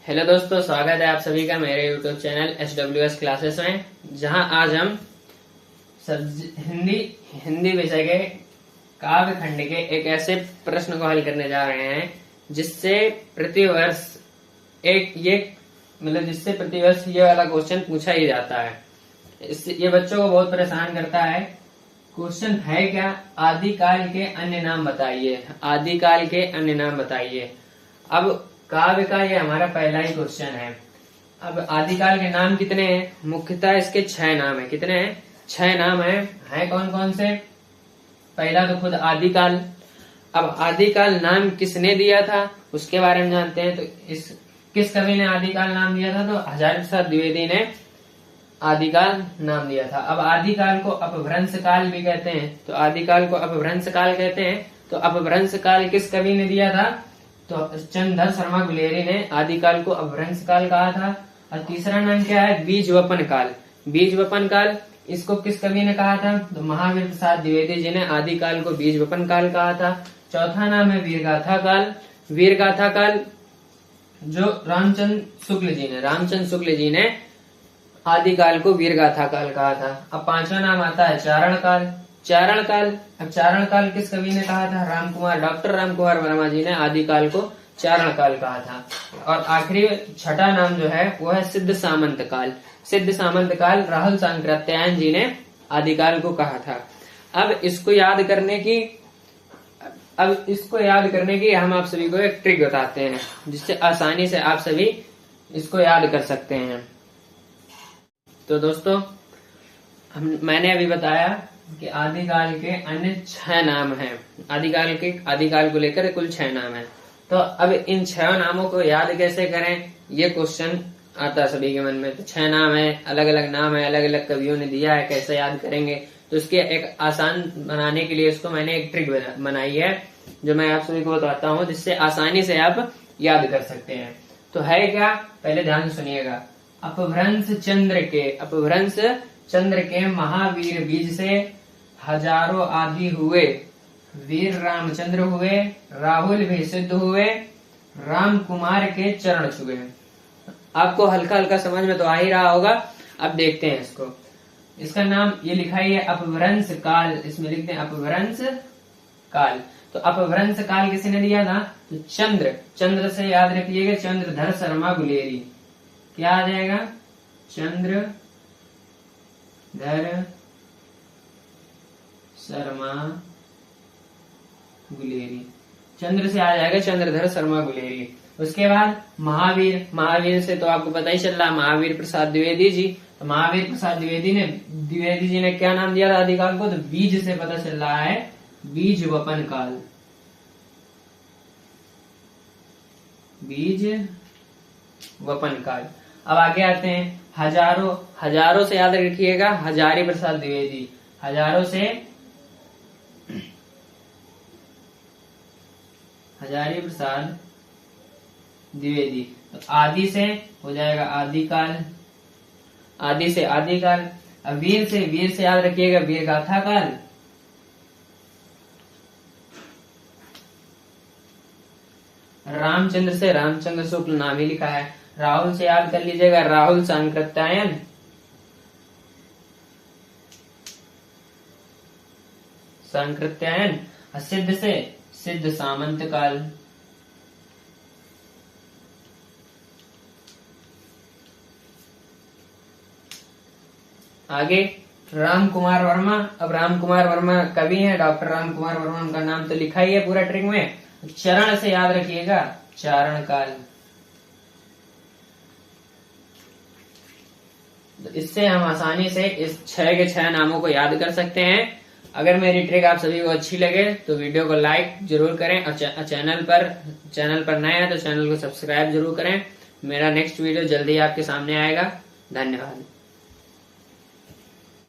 Hello दोस्तों, स्वागत है आप सभी का मेरे यूट्यूब चैनल SWS क्लासेस में, जहां आज हम हिंदी विषय के काव्य खंड के एक ऐसे प्रश्न को हल करने जा रहे हैं जिससे प्रतिवर्ष जिससे प्रतिवर्ष ये वाला क्वेश्चन पूछा ही जाता है। इससे ये बच्चों को बहुत परेशान करता है। क्वेश्चन है क्या? आदिकाल के अन्य नाम बताइए। आदिकाल के अन्य नाम बताइए। अब काव्य का ये हमारा पहला ही क्वेश्चन है। अब आदिकाल के नाम कितने हैं? मुख्यतः इसके 6 नाम है। कितने हैं? 6 नाम है कौन कौन से? पहला तो खुद आदिकाल। अब आदिकाल नाम किसने दिया था उसके बारे में जानते हैं। तो किस कवि ने आदिकाल नाम दिया था? तो हजारी प्रसाद द्विवेदी ने आदिकाल नाम दिया था। अब आदिकाल को अपभ्रंश काल भी कहते हैं। तो आदिकाल को अपभ्रंश काल कहते हैं। तो अपभ्रंश काल किस कवि ने दिया था? तो चंद्रधर शर्मा गुलेरी ने आदिकाल को अपभ्रंश काल कहा था। और तीसरा नाम क्या है? बीजवपन काल। बीजवपन काल इसको किस कवि ने कहा था? तो महावीर प्रसाद द्विवेदी जी ने आदिकाल को बीजवपन काल कहा था। चौथा नाम है वीरगाथा काल। वीरगाथा काल जो रामचंद्र शुक्ल जी ने आदिकाल को वीरगाथा काल कहा था। अब 5वां नाम आता है चारण काल। चारण काल, अब चारण काल किस कवि ने कहा था? डॉक्टर रामकुमार वर्मा जी ने आदिकाल को चारण काल कहा था। और आखिरी 6ठा नाम जो है वो है सिद्ध सामंत काल। सिद्ध सामंत काल राहुल सांकृत्यायन जी ने आदिकाल को कहा था। अब इसको याद करने की हम आप सभी को एक ट्रिक बताते हैं जिससे आसानी से आप सभी इसको याद कर सकते हैं। तो दोस्तों, मैंने अभी बताया कि आदिकाल के अन्य 6 नाम हैं। आदिकाल को लेकर कुल 6 नाम हैं। तो अब इन 6 नामों को याद कैसे करें, ये क्वेश्चन आता है सभी के मन में। तो 6 नाम है, अलग अलग नाम है, अलग अलग कवियों ने दिया है, कैसे याद करेंगे? तो इसके एक आसान बनाने के लिए इसको मैंने एक ट्रिक बनाई है जो मैं आप सभी को बताता हूँ, जिससे आसानी से आप याद कर सकते हैं। तो है क्या? पहले ध्यान सुनिएगा। अपभ्रंश चंद्र के महावीर बीज से हजारों आदि हुए। वीर रामचंद्र हुए, राहुल भी सिद्ध हुए, राम कुमार के चरण छुए। आपको हल्का हल्का समझ में तो आ ही रहा होगा। अब देखते हैं इसको। इसका नाम ये लिखा ही है अपभ्रंश काल। इसमें लिखते हैं अपभ्रंश काल। तो अपभ्रंश काल किसने दिया था? तो चंद्र से याद रखिएगा, चंद्रधर शर्मा गुलेरी। क्या आ जाएगा? चंद्रधर शर्मा गुलेरी। चंद्र से आ जाएगा चंद्रधर शर्मा गुलेरी। उसके बाद महावीर से तो आपको पता ही चल रहा है, महावीर प्रसाद द्विवेदी जी। तो महावीर प्रसाद द्विवेदी जी ने क्या नाम दिया था आदिकाल को? तो बीज से पता चल रहा है बीजवपन काल। बीजवपन काल। अब आगे आते हैं हजारों से याद रखिएगा, हजारी प्रसाद द्विवेदी। हजारी प्रसाद द्विवेदी। तो आदि से हो जाएगा आदिकाल। आदि से आदिकाल। अब वीर से याद रखिएगा वीरगाथा काल। रामचंद्र से रामचंद्र शुक्ल नाम ही लिखा है। राहुल से याद कर लीजिएगा राहुल सांकृत्यायन। सिद्ध से सिद्ध सामंत काल। आगे राम कुमार वर्मा। अब राम कुमार वर्मा कवि हैं, डॉक्टर राम कुमार वर्मा, उनका नाम तो लिखा ही है पूरा ट्रिक में। चरण से याद रखिएगा चारण काल। तो इससे हम आसानी से इस 6 के 6 नामों को याद कर सकते हैं। अगर मेरी ट्रिक आप सभी को अच्छी लगे तो वीडियो को लाइक जरूर करें और चैनल पर नए हैं तो चैनल को सब्सक्राइब जरूर करें। मेरा नेक्स्ट वीडियो जल्दी आपके सामने आएगा। धन्यवाद।